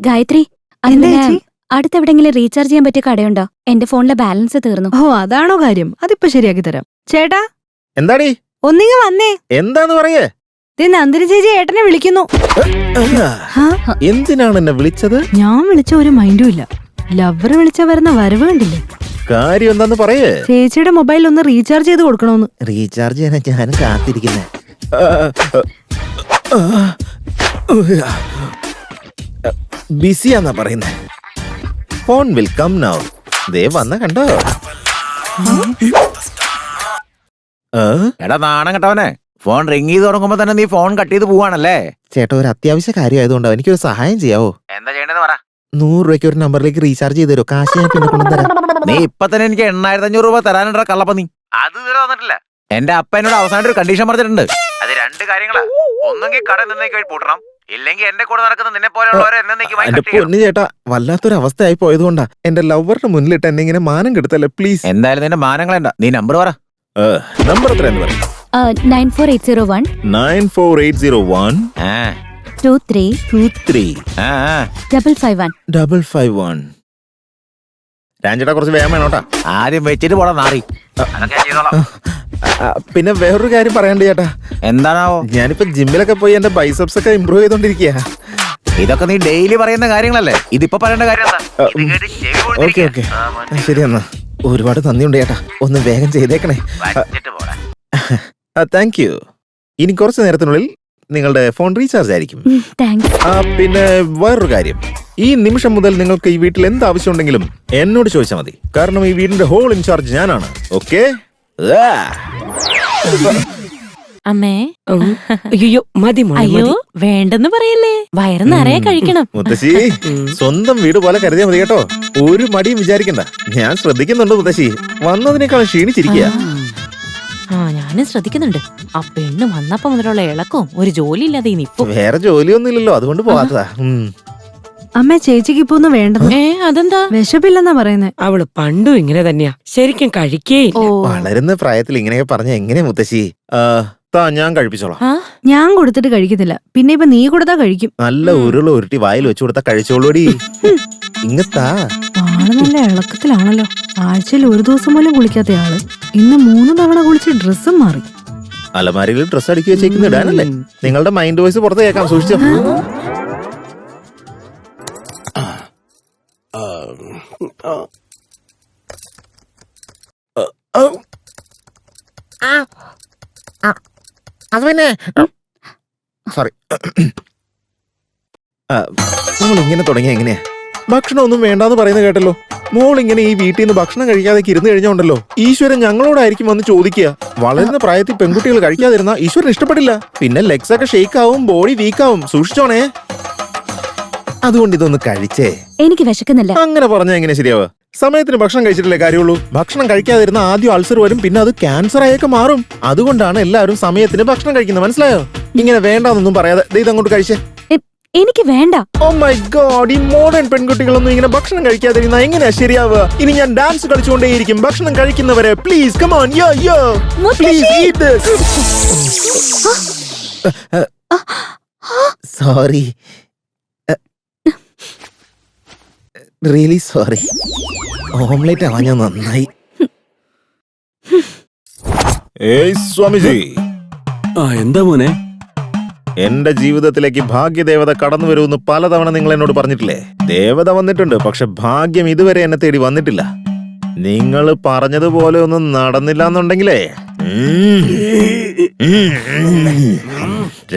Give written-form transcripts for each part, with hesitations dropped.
ഗായത്രി, എന്താ അതിന് ചേച്ചി? അടുത്തെവിടെങ്കിലും റീചാർജ് ചെയ്യാൻ പറ്റിയ കടയുണ്ടോ? എന്റെ ഫോണിലെ ബാലൻസ് തീർന്നു. ഓ അതാണോ കാര്യം? അതിപ്പോ ശരിയാക്കി തരാം. ചേട്ടാ എന്താടി? ഒന്നിങ്ങ് വന്നേ. എന്താന്ന് പറയേ? നന്ദിനി ചേച്ചി ഏട്ടനെ വിളിക്കുന്നു. ഹാ, എന്തിനാണ് എന്നെ വിളിച്ചത്? ഞാൻ വിളിച്ച ഒരു മൈൻഡും ഇല്ല. ലവർ വിളിച്ച വരുന്ന വരവ് കണ്ടില്ലേ? കാര്യം എന്താന്ന് പറയേ? ചേച്ചിയുടെ മൊബൈൽ ഒന്ന് റീചാർജ് ചെയ്ത് കൊടുക്കണോന്ന്. റീചാർജ് ചെയ്യാൻ ഞാൻ കാത്തിരിക്കുന്നേ. ബിസിയാന്നാ പറയുന്നേ. Phone will come now. ദേ വന്ന കണ്ടോ? എടാ നാണം കേട്ടവനെ, ഫോൺ റിങ് ചെയ്ത് തുടങ്ങുമ്പോ തന്നെ നീ ഫോൺ കട്ട് ചെയ്ത് പോവാണല്ലേ? ചേട്ടാ, ഒരു അത്യാവശ്യ കാര്യമായതുകൊണ്ടോ എനിക്കൊരു സഹായം ചെയ്യാവോ? എന്താ ചെയ്യണ്ടെന്ന് പറ. 100 രൂപയ്ക്ക് ഒരു നമ്പറിലേക്ക് റീചാർജ് ചെയ്ത് തരുമോ? കാശ് ഞാൻ പിന്നെ കൊണ്ടുതരാം. നീ ഇപ്പൊ തന്നെ എനിക്ക് 8500 രൂപ തരാനുണ്ട കള്ളപ്പ. നീ അത് ഇതുവരെ തന്നിട്ടില്ല. എന്റെ അപ്പ എന്നോട് അവസാനം ഒരു കണ്ടീഷൻ പറഞ്ഞിട്ടുണ്ട്. അത് 2 കാര്യങ്ങളാ. ഒന്നെങ്കിൽ കട നിന്നേക്ക് വഴി പൂട്ടണം, ഇല്ലെങ്കിൽ എന്റെ കൂടെ നടക്കുന്ന നിന്നെ പോലെയുള്ളവരെ എന്റെ പൊന്നു ചേട്ടാ, വല്ലാത്തൊരു അവസ്ഥയായി പോയതുകൊണ്ടാ. എന്റെ ലവറിന്റെ മുന്നിലിട്ട് എന്നെ ഇങ്ങനെ മാനം കെടുത്തല്ലേ പ്ലീസ്. എന്തായാലും നിന്റെ മാനങ്ങളെന്താ? നീ നമ്പർ പറ. നമ്പർ എത്രയെന്ന് പറയും? 94801 94801 23 551 551. രാഞ്ചേട്ടാ, കുറച്ച് വേഗം വേണോട്ടാ. ആദ്യം വെച്ചിട്ട് പോടാ നാറി. പിന്നെ വേറൊരു കാര്യം പറയാണ്ട് ചേട്ടാ. എന്താണാവോ? ഞാനിപ്പോ ജിമ്മിലൊക്കെ പോയി എന്റെ ബൈസെപ്സ് ഒക്കെ ഇമ്പ്രൂവ് ചെയ്തോണ്ടിരിക്കുക. ഇതൊക്കെ നീ ഡെയിലി പറയുന്ന കാര്യങ്ങളല്ലേ? ഇതിപ്പോ പറയേണ്ട കാര്യം എന്താ? ഓക്കെ ഓക്കെ, ശരി എന്നാ. ഒരുപാട് നന്ദിയുണ്ട് ചേട്ടാ. ഒന്ന് വേഗം ചെയ്തേക്കണേ. Thank you. ഇനി കുറച്ച് നേരത്തിനുള്ളിൽ നിങ്ങളുടെ ഫോൺ റീചാർജ് ആയിരിക്കും. താങ്ക്സ്. പിന്നെ വേറൊരു കാര്യം, ഈ നിമിഷം മുതൽ നിങ്ങൾക്ക് ഈ വീട്ടിൽ എന്ത് ആവശ്യമുണ്ടെങ്കിലും എന്നോട് ചോദിച്ചാൽ മതി. കാരണം ഈ വീടിന്റെ ഹോൾ ഇൻചാർജ് ഞാനാണ്. ഓക്കെ? അമ്മേ, അയ്യോ മതി അയ്യോ വേണ്ടെന്ന് പറയല്ലേ, വയറ് നിറയെ കഴിക്കണം. മുത്തശ്ശി, സ്വന്തം വീട് പോലെ കരുതിയാൽ മതി കേട്ടോ. ഒരു മടിയും വിചാരിക്കണ്ട. ഞാൻ ശ്രദ്ധിക്കുന്നുണ്ട് മുത്തശ്ശി. വന്നതിനേക്കാളും ക്ഷീണിച്ചിരിക്കുക. ഞാനും ശ്രദ്ധിക്കുന്നുണ്ട്. ആ പെണ്ണ് വന്നപ്പോ മുതലുള്ള ഇളക്കവും ഒരു ജോലി ഇല്ലാതെ ഇനിയിപ്പോ. വേറെ ജോലിയൊന്നും ഇല്ലല്ലോ, അതുകൊണ്ട് പോവാത്തതാ. അമ്മ, ചേച്ചിക്ക് ഇപ്പൊ ഒന്നും വേണ്ടെന്ന്. അതെന്താ? വിശപ്പില്ലെന്നാ പറയുന്നേ. അവള് പണ്ടും ഇങ്ങനെ തന്നെയാ, ശരിക്കും കഴിക്കേ. വളരുന്ന പ്രായത്തിൽ ഇങ്ങനെയൊക്കെ പറഞ്ഞ എങ്ങനെയാ മുത്തശ്ശി? ഞാൻ കഴിപ്പിച്ചോളാം. ഞാൻ കൊടുത്തിട്ട് കഴിക്കത്തില്ല. പിന്നെ ഇപ്പൊ നീ കൊടുത്താ കഴിക്കും. നല്ല ഉരുള ഉരുട്ടി വായിൽ വെച്ചു കൊടുത്താ കഴിച്ചോളൂടി. ഇങ്ങത്താ. ആള് നല്ല ഇളക്കത്തിലാണല്ലോ. ആഴ്ചയിൽ ഒരു ദിവസം പോലും കുളിക്കാത്ത ആള് ഇന്ന് 3 തവണ കുളിച്ച് ഡ്രസ്സും മാറി. അലമാരിയിൽ ഡ്രസ് അടുക്കി വെച്ചേക്കുന്ന ഇടാനല്ലേ? നിങ്ങളുടെ മൈൻഡ് വോയിസ് പുറത്ത് കേൾക്കാം, സൂക്ഷിച്ചോ. അത് പിന്നെ സോറി. മോൾ ഇങ്ങനെ തുടങ്ങിയ എങ്ങനെയാ? ഭക്ഷണം ഒന്നും വേണ്ടാന്ന് പറയുന്നത് കേട്ടല്ലോ. മോൾ ഇങ്ങനെ ഈ വീട്ടിൽ നിന്ന് ഭക്ഷണം കഴിക്കാതെ ഇരുന്ന് കഴിഞ്ഞോണ്ടല്ലോ, ഈശ്വരൻ ഞങ്ങളോടായിരിക്കും വന്ന് ചോദിക്കുക. വളരുന്ന പ്രായത്തിൽ പെൺകുട്ടികൾ കഴിക്കാതിരുന്ന ഈശ്വരൻ ഇഷ്ടപ്പെടില്ല. പിന്നെ ലെഗ്സ് ഒക്കെ ഷേക്ക് ആവും, ബോഡി വീക്ക് ആവും. സൂക്ഷിച്ചോണേ. അതുകൊണ്ട് ഇതൊന്ന് കഴിച്ചേ. എനിക്ക് വിശക്കുന്നില്ല. അങ്ങനെ പറഞ്ഞാൽ എങ്ങനെ ശരിയാവുക? സമയത്തിന് ഭക്ഷണം കഴിച്ചിട്ടില്ലേ കാര്യമുള്ളൂ. ഭക്ഷണം കഴിക്കാതിരുന്ന ആദ്യം അൾസർ വരും, പിന്നെ അത് ക്യാൻസർ ആയൊക്കെ മാറും. അതുകൊണ്ടാണ് എല്ലാവരും സമയത്തിന് ഭക്ഷണം കഴിക്കുന്നത്, മനസ്സിലായോ? ഇങ്ങനെ വേണ്ടാന്നൊന്നും പറയാതെ ഇതങ്ങോട്ട് കഴിച്ചേ. എനിക്ക് വേണ്ട. ഓ മൈ ഗോഡ്, ഈ മോഡേൺ പെൺകുട്ടികളൊന്നും ഇങ്ങനെ ഭക്ഷണം കഴിക്കാതിരുന്ന എങ്ങനെയാ ശരിയാവുക? ഇനി ഞാൻ ഡാൻസ് കളിച്ചുകൊണ്ടേയിരിക്കും ഭക്ഷണം കഴിക്കുന്നവരെ. പ്ലീസ് കം ഓൺ, യോ യോ, please eat this. Sorry, really sorry. Omelette ആവാൻ ഞാൻ നന്നായി. ഏയ് സ്വാമിജി. എന്താ മോനെ? എന്റെ ജീവിതത്തിലേക്ക് ഭാഗ്യദേവത കടന്നു വരുമെന്ന് പലതവണ നിങ്ങൾ എന്നോട് പറഞ്ഞിട്ടില്ലേ? ദേവത വന്നിട്ടുണ്ട്, പക്ഷെ ഭാഗ്യം ഇതുവരെ എന്നെ തേടി വന്നിട്ടില്ല. നിങ്ങൾ പറഞ്ഞതുപോലെ ഒന്നും നടന്നില്ല എന്നുണ്ടെങ്കിലേ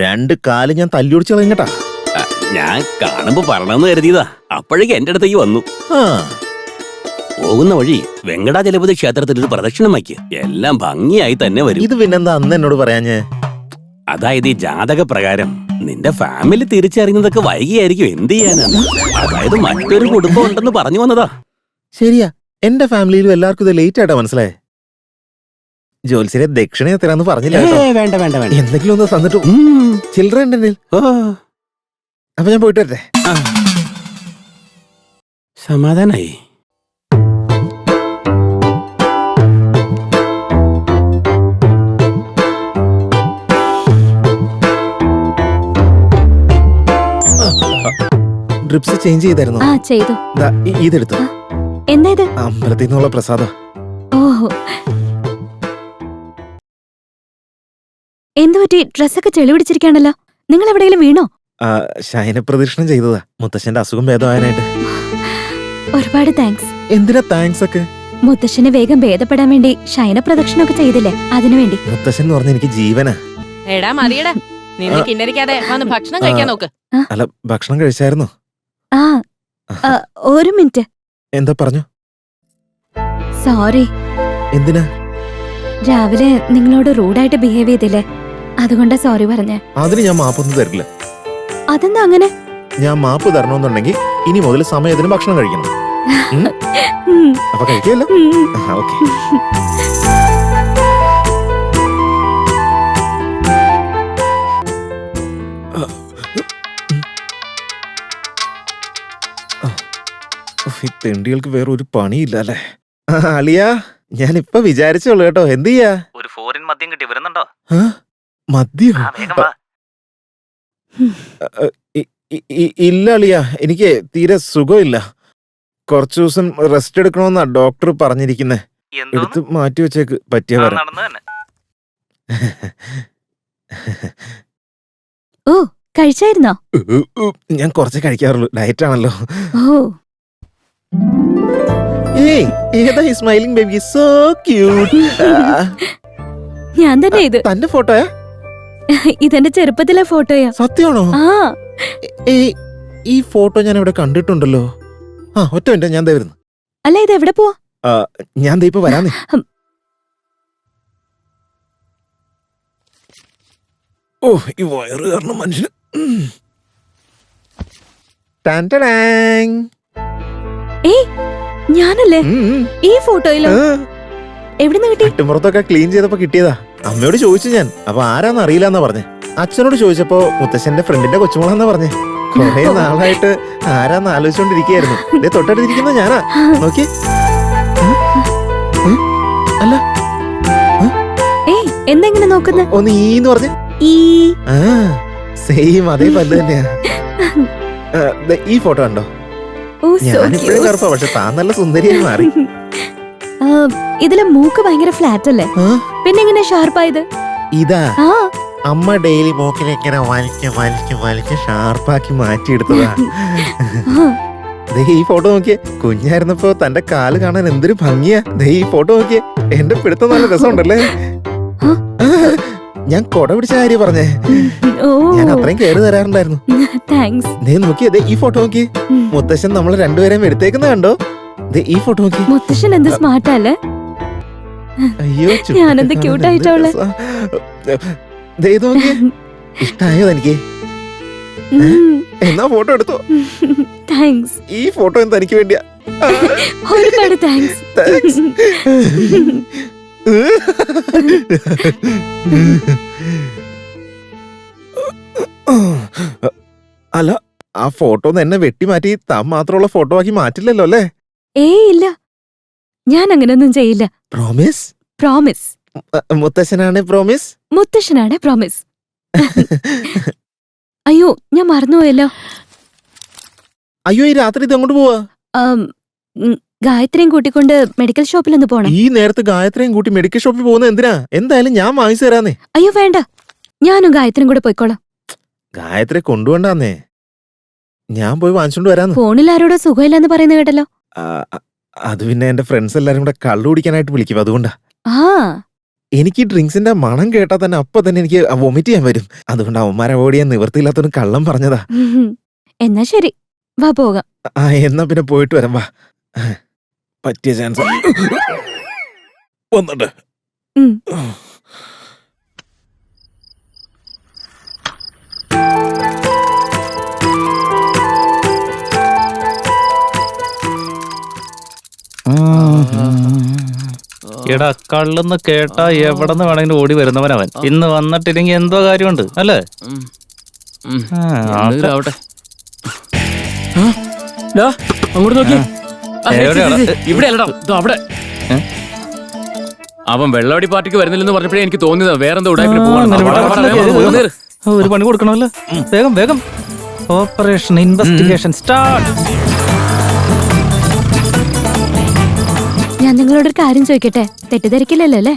2 കാല് ഞാൻ തല്ലിയൊടിച്ച് കളഞ്ഞട്ടാ. ഞാൻ കാണുമ്പോ പറഞ്ഞെന്ന് കരുതിയതാ, അപ്പോഴേക്ക് എന്റെ അടുത്തേക്ക് വന്നു. പോകുന്ന വഴി വെങ്കടാചലപതി ക്ഷേത്രത്തിൽ ഒരു പ്രദക്ഷിണം വയ്ക്ക്, എല്ലാം ഭംഗിയായി തന്നെ വരും. ഇത് പിന്നെന്താ അന്ന് എന്നോട് പറയാഞ്ഞേ? അതായത് ഈ ജാതക പ്രകാരം നിന്റെ ഫാമിലി തിരിച്ചറിയുന്നതൊക്കെ വൈകിയായിരിക്കും. എന്ത് ചെയ്യാനാണ്? അതായത് മറ്റൊരു കുടുംബം ഉണ്ടെന്ന് പറഞ്ഞു വന്നതാ. ശരിയാ, എന്റെ ഫാമിലിയിലും എല്ലാവർക്കും ഇത് ലേറ്റ് ആയിട്ടാ മനസ്സിലായേ. ജോത്സ്യരെ ദക്ഷിണ തരാന്ന് പറഞ്ഞില്ല. വേണ്ട വേണ്ട വേണ്ട, എന്തെങ്കിലും ഒന്ന് തന്നിട്ട്. ചിൽഡ്രൻ ഉണ്ടെങ്കിൽ അപ്പൊ ഞാൻ പോയിട്ട് വരട്ടെ. സമാധാനായി. ഡ്രിപ്സ് ചേഞ്ച് ചെയ്തായിരുന്നു ആ ചെയ്തു. ഇതെടുത്തു. എന്താ ഇത്? അമ്പലത്തിൽ നിന്നുള്ള പ്രസാദം. ഓഹോ, എന്തുപറ്റി? ഡ്രസ്സൊക്കെ ചെളി പിടിച്ചിരിക്കാണല്ലോ. നിങ്ങൾ എവിടെയെങ്കിലും വീണോ? ശയന പ്രദക്ഷിണം ചെയ്തതാ മുത്തശ്ശന്റെ അസുഖം ഭേദമാകാനായിട്ട്. ഒരുപാട് താങ്ക്സ്. എന്തിനാ താങ്ക്സ് ഒക്കെ? മുത്തശ്ശന് വേഗം ഭേദപ്പെടാൻ വേണ്ടി ശയന പ്രദക്ഷിണമൊക്കെ ചെയ്തില്ലേ, അതിനുവേണ്ടി. മുത്തശ്ശൻ എന്ന് പറഞ്ഞ എനിക്ക് ജീവനാ. എടാ മതിയടാ, നിന്നെ കിന്നരിക്കാതെ വന്ന് ഭക്ഷണം കഴിക്കാൻ നോക്ക്. അല്ല, ഭക്ഷണം കഴിച്ചായിരുന്നോ? ആ, ഒരു മിനിറ്റ്. എന്താ പറഞ്ഞു? സോറി. എന്തിനാ? രാവിലെ നിങ്ങളോട് റൂഡായിട്ട് ബിഹേവ് ചെയ്തില്ലേ, അതുകൊണ്ടാ സോറി പറഞ്ഞേ. അതിന് ഞാൻ മാപ്പൊന്നും തരില്ല. അതെന്താ അങ്ങനെ? ഞാൻ മാപ്പ് തരണമെന്നുണ്ടെങ്കിൽ ഇനി മുതൽ സമയത്തിന് ഭക്ഷണം കഴിക്കണം. അപ്പൊ കഴിക്കുമല്ലോ. ഓക്കെ. ഈ തെണ്ടികൾക്ക് വേറെ ഒരു പണിയില്ല അല്ലേ? അളിയാ, ഞാൻ ഇപ്പൊ വിചാരിച്ചോളൂ കേട്ടോ. എന്ത് ചെയ്യാ? ഒരു ഫോറിൻ മദ്യം കിട്ടി വരുന്നുണ്ടോ? മദ്യം? ഇല്ല അളിയാ, എനിക്ക് തീരെ സുഖമില്ല. കുറച്ചു ദിവസം റെസ്റ്റ് എടുക്കണമെന്നാ ഡോക്ടർ പറഞ്ഞിരിക്കുന്നേ. എടുത്ത് മാറ്റി വെച്ചേക്ക്, പറ്റിയ വരാം. ഓ, കഴിച്ചായിരുന്നോ? ഞാൻ കുറച്ച് കഴിക്കാറുള്ളൂ, ഡയറ്റ് ആണല്ലോ. ഓ, ഏയ്, ഏതാ ഈ സ്മൈലിംഗ് ബേബി? So cute. ഞാൻ തന്നെ ഇത്. തന്റെ ഫോട്ടോയാ? ഇതെന്റെ ചെറുപ്പത്തിലെ ഫോട്ടോയാ. സത്യമാണോ? ആ, ഈ ഫോട്ടോ ഞാൻ ഇവിടെ കണ്ടിട്ടുണ്ടല്ലോ. ഒറ്റ മിനിറ്റ്, ഞാൻ ദേ വരുന്നു. അല്ല, ഇത് എവിടെ പോവാ? ഞാൻ ദേ ഇപ്പൊ വരാന്നേ. ഓ, ഈ വയറ് കാരണം മനുഷ്യന്. ഏയ്, ഞാനല്ലേ ഈ ഫോട്ടോയിലോ? എവിടുന്ന് കിട്ടി? അട്ടുമ്പുറത്തൊക്കെ ക്ലീൻ ചെയ്തപ്പോ കിട്ടിയതാ. അമ്മയോട് ചോദിച്ചു ഞാൻ, അപ്പൊ ആരാന്ന് അറിയില്ലെന്നാ പറഞ്ഞേ. അച്ഛനോട് ചോദിച്ചപ്പോ മുത്തശ്ശന്റെ ഫ്രണ്ടിന്റെ കൊച്ചുമോളാന്നാ പറഞ്ഞേ. കൊറേ നാളായിട്ട് ആരാന്ന് ആലോചിച്ചോണ്ടിരിക്കുകയായിരുന്നു. ഇതേ തൊട്ടടുത്തിരിക്കുന്ന ഞാനാ. നോക്കി. അല്ല, ഏയ്, എന്തെങ്ങനെ നോക്കുന്ന? ഒന്ന് ഈന്ന് പറഞ്ഞേ. ഈ സെയിം അതേ പല്ല് തന്നെയാ. ഈ ഫോട്ടോ കണ്ടോ? ഓ, so ഞാനിപ്പോഴും cute. കറുപ്പാ, പക്ഷെ താൻ നല്ല സുന്ദരിയായി മാറി. ഇതിലെ മൂക്ക് ഭയങ്കര ഫ്ലാറ്റ് അല്ലേ, പിന്നെ എങ്ങനെ ഷാർപ്പായത്? ഇതാ ആ, അമ്മ ഡെയിലി മൂക്കിനെ ഇങ്ങനെ വലിച്ച് വലിച്ച് വലിച്ച് ഷാർപ്പാക്കി മാറ്റിയെടുത്തതാ. ദേ ഈ ഫോട്ടോ നോക്കിയേ. കുഞ്ഞായിരുന്നപ്പോ തന്റെ കാല് കാണാൻ എന്തൊരു ഭംഗിയാ. ദേ ഈ ഫോട്ടോ നോക്കിയേ. എന്റെ പിടുത്തം നല്ല രസമുണ്ടല്ലേ? ഞാൻ കൊട പിടിച്ച കാര്യം പറഞ്ഞേ. ഓ, ഞാൻ അത്രയും കേട് തരാറുണ്ടായിരുന്നു. താങ്ക്സ്. ദേ നോക്കിയേ, ദേ ഈ ഫോട്ടോ നോക്കിയേ. മുത്തശ്ശൻ നമ്മള് രണ്ടുപേരെയും എടുത്തേക്കുന്ന കണ്ടോ? ദേ ഈ ഫോട്ടോ നോക്കി. മുത്തശ്ശൻ എന്ത് സ്മാർട്ടാ അല്ലേ? അയ്യോ, ഞാനെന്ത് ക്യൂട്ട് ആയിട്ടോളെ. ദേ ഇത് നോക്കിയേ. ഇഷ്ടായോ തനിക്ക്? എന്നാ ഫോട്ടോ എടുത്തോ. താങ്ക്സ്. ഈ ഫോട്ടോ എന്താ തനിക്ക് വേണ്ടിയാ. ഒരുപാട് താങ്ക്സ്. താങ്ക്സ്. അല്ല, ആ ഫോട്ടോ എന്നെ വെട്ടിമാറ്റി താൻ മാത്രമുള്ള ഫോട്ടോ ആക്കി മാറ്റില്ലല്ലോ അല്ലേ? ഏയ് ഇല്ല, ഞാൻ അങ്ങനെയൊന്നും ചെയ്യില്ല. പ്രോമിസ്? പ്രോമിസ്. മുത്തശ്ശനാണ് പ്രോമിസ്. മുത്തശ്ശനാണ് പ്രോമിസ്. അയ്യോ, ഞാൻ മറന്നുപോയല്ലോ. അയ്യോ, ഈ രാത്രി ഇത് അങ്ങോട്ട് പോവാ? ഗായത്രിയും കൂട്ടിക്കൊണ്ട് മെഡിക്കൽ ഷോപ്പിലൊന്ന് പോണം. ഈ നേരത്ത് ഗായത്രിയും കൂട്ടി മെഡിക്കൽ ഷോപ്പിൽ പോകുന്നത് എന്തിനാ? എന്തായാലും ഞാൻ വാങ്ങിച്ചു തരാന്നേ. അയ്യോ വേണ്ട, ഞാനും ഗായത്രിയും കൂടെ പോയിക്കോളാം. ഗായത്രി കൊണ്ടുപോണ്ടാന്നേ, ഞാൻ പോയി വാങ്ങിച്ചോണ്ട് വരാന്ന്. ഫോണിൽ ആരോടോ സുഖമില്ലെന്ന് പറയുന്നത് കേട്ടല്ലോ. അത് പിന്നെ എന്റെ ഫ്രണ്ട്സ് എല്ലാരും കൂടെ കള്ളു കുടിക്കാനായിട്ട് വിളിക്കും, അതുകൊണ്ടാ. ആ, എനിക്ക് ഡ്രിങ്ക്സിന്റെ മണം കേട്ടാ തന്നെ അപ്പൊ തന്നെ എനിക്ക് വൊമിറ്റ് ചെയ്യാൻ വരും. അതുകൊണ്ട് അവന്മാരെ അവോയ്ഡ് ചെയ്യാൻ നിവൃത്തിയില്ലാത്തൊരു കള്ളം പറഞ്ഞതാ. എന്നാ ശരി, വാ പോകാം. എന്നാ പിന്നെ പോയിട്ട് വരാം, വാ. പറ്റിയ ചാൻസ് വന്നിട്ട്. എടാ, കള്ളെന്ന് കേട്ടാ എവിടെന്ന് വേണമെങ്കിലും ഓടി വരുന്നവനവൻ. ഇന്ന് വന്നിട്ടില്ലെങ്കിൽ എന്തോ കാര്യമുണ്ട് അല്ലേ? അങ്ങോട്ട് നോക്കി. എവിടെയാണ്? ഇവിടെ അല്ലടാ, അവിടെ. അവൻ വെള്ളവടി പാർട്ടിക്ക് വരുന്നില്ലെന്ന് പറഞ്ഞപ്പോഴേ എനിക്ക് തോന്നിയതാ വേറെന്തോ ഉടായ്പിന് പോവാണ്. ഒരു പണി കൊടുക്കണമല്ലോ. വേഗം വേഗം. Operation investigation start. ഞാൻ നിങ്ങളോടൊരു കാര്യം ചോദിക്കട്ടെ, തെറ്റിദ്ധരിക്കില്ലല്ലോ അല്ലേ?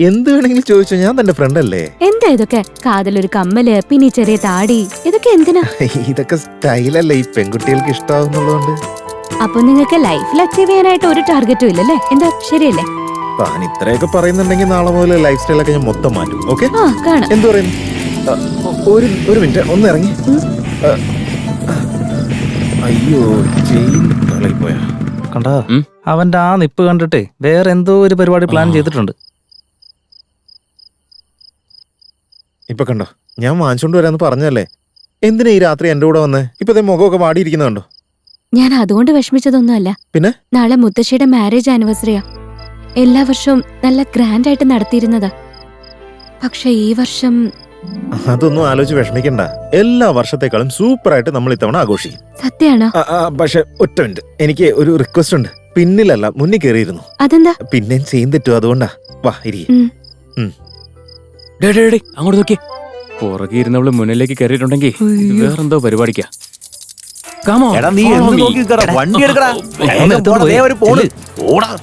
എന്ത് വേണമെങ്കിലും ചോദിച്ചോ, ഞാൻ തന്റെ ഫ്രണ്ട് അല്ലേ. എന്താ ഇതൊക്കെ? കാതിലൊരു കമ്മല്, പിന്നെ ഈ ചെറിയ താടി, ഇതൊക്കെ എന്തിനാ? ഇതൊക്കെ സ്റ്റൈലല്ലേ, ഈ പെൺകുട്ടികൾക്ക് ഇഷ്ടാവുന്നതുകൊണ്ട്. അപ്പൊ നിങ്ങൾക്ക് ലൈഫിൽ അച്ചീവ് ചെയ്യാനായിട്ട് ഒരു ടാർഗറ്റും ഇല്ലല്ലേ? എന്താ ശരിയല്ലേ? താൻ ഇത്രയൊക്കെ പറയുന്നുണ്ടെങ്കിൽ നാളെ മുതൽ ലൈഫ് സ്റ്റൈലൊക്കെ ഞാൻ മൊത്തം മാറ്റും. ഓക്കെ, ആ കാണാം. എന്ത് പറയുന്നു? ഒരു മിനിറ്റ് ഒന്ന് ഇറങ്ങി. അയ്യോ, ചെയിൻ പോയാ. കണ്ടാ അവന്റെ ആ നിപ്പ് കണ്ടിട്ടേ വേറെ എന്തോ ഒരു പരിപാടി പ്ലാൻ ചെയ്തിട്ടുണ്ട്. ഇപ്പൊ കണ്ടോ, ഞാൻ വാങ്ങിച്ചോണ്ട് വരാന്ന് പറഞ്ഞല്ലേ. എന്തിനാ ഈ രാത്രി എന്റെ കൂടെ വന്നേ? ഇപ്പത്തെ മുഖമൊക്കെ വാടിയിരിക്കുന്നുണ്ടോ? ഞാൻ അതുകൊണ്ട് വിഷമിച്ചതൊന്നുമല്ല. പിന്നെ നാളെ മുത്തശ്ശിയുടെ മാരേജ് ആനിവേഴ്സറിയാ. എല്ലാ വർഷവും നല്ല ഗ്രാൻഡ് ആയിട്ട് നടത്തിയിരുന്നതാ. പക്ഷെ ഈ വർഷം അതൊന്നും ആലോചിച്ച് വിഷമിക്കണ്ട. എല്ലാ വർഷത്തെക്കാളും സൂപ്പർ ആയിട്ട് നമ്മൾ ഇത്തവണ ആഘോഷിക്കും. സത്യാണോ? പക്ഷെ ഒറ്റ മിനിറ്റ്, എനിക്ക് ഒരു റിക്വസ്റ്റ് ഉണ്ട്. പിന്നിലല്ല, മുന്നിൽ കയറിയിരുന്നു. അതെന്താ? പിന്നെയും ചെയ്യും തെറ്റും, അതുകൊണ്ടാ. വാ ഇരിക്കും. അങ്ങോട്ട് നോക്കിയേ. പുറകെ ഇരുന്നവള് മുന്നിലേക്ക് കയറിയിട്ടുണ്ടെങ്കിൽ വേറെന്തോ പരിപാടിക്കാ. എടാ നീ എന്ത് നോക്കി നിക്കടാ? വണ്ടി എടുക്കടാ. വേഗം പോടാ, ദേ ഒരു പോള്. ഓടാ.